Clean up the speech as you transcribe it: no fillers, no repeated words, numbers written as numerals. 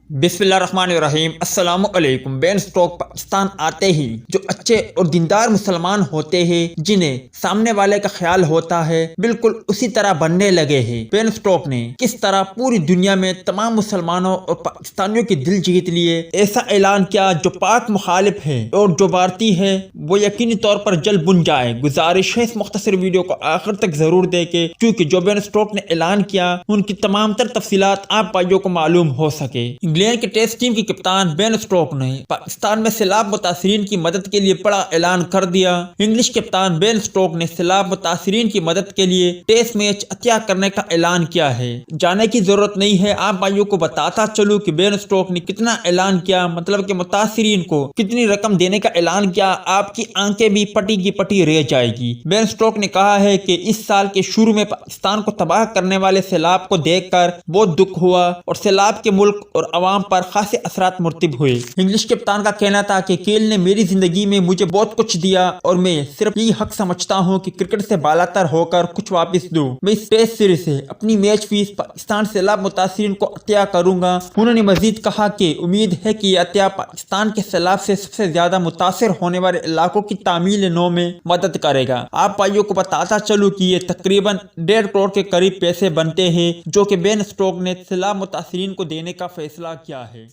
بسم اللہ الرحمن الرحیم۔ السلام علیکم۔ بین اسٹوک پاکستان آتے ہی جو اچھے اور دیندار مسلمان ہوتے ہیں، جنہیں سامنے والے کا خیال ہوتا ہے، بالکل اسی طرح بننے لگے ہیں۔ بین اسٹوک نے کس طرح پوری دنیا میں تمام مسلمانوں اور پاکستانیوں کی دل جیت لیے، ایسا اعلان کیا جو پاک مخالف ہے اور جو بھارتی ہے وہ یقینی طور پر جل بن جائے۔ گزارش ہے اس مختصر ویڈیو کو آخر تک ضرور دیکھیں، کیونکہ جو بین اسٹوک نے اعلان کیا ان کی تمام تر تفصیلات آپ بھائیوں کو معلوم ہو سکے۔ انگلینڈ کے ٹیسٹ ٹیم کی کپتان بین اسٹوک نے پاکستان میں سیلاب متاثرین کی مدد کے لیے بڑا اعلان کر دیا۔ انگلش کپتان بین اسٹوک نے سیلاب متاثرین کی مدد کے لیے ٹیسٹ میچ عطیہ کرنے کا اعلان کیا ہے۔ جانے کی ضرورت نہیں ہے، آپ بھائیوں کو بتاتا چلوں کہ بین اسٹوک نے کتنا اعلان کیا، مطلب کہ متاثرین کو کتنی رقم دینے کا اعلان کیا، آپ کی آنکھیں بھی پٹی کی پٹی رہ جائے گی۔ بین اسٹوک نے کہا ہے کہ اس سال کے شروع میں پاکستان کو تباہ کرنے والے سیلاب کو دیکھ کر بہت دکھ ہوا اور سیلاب کے ملک اور عوام پر خاصے اثرات مرتب ہوئے۔ انگلش کپتان کا کہنا تھا کہ کیل نے میری زندگی میں مجھے بہت کچھ دیا اور میں صرف یہی حق سمجھتا ہوں کہ کرکٹ سے بالاتر ہو کر کچھ واپس دوں۔ میں اس ٹیسٹ سیریز سے اپنی میچ فیس پاکستان سیلاب متاثرین کو عطیہ کروں گا۔ انہوں نے مزید کہا کہ امید ہے کہ یہ عطیہ پاکستان کے سیلاب سے سب سے زیادہ متاثر ہونے والے علاقوں کی تعمیل نو میں مدد کرے گا۔ آپ بھائیوں کو بتاتا چلوں کہ یہ تقریباً 1.5 کروڑ کے قریب پیسے بنتے ہیں جو کہ بین اسٹوک نے سیلاب متاثرین کو دینے کا فیصلہ کیا ہے۔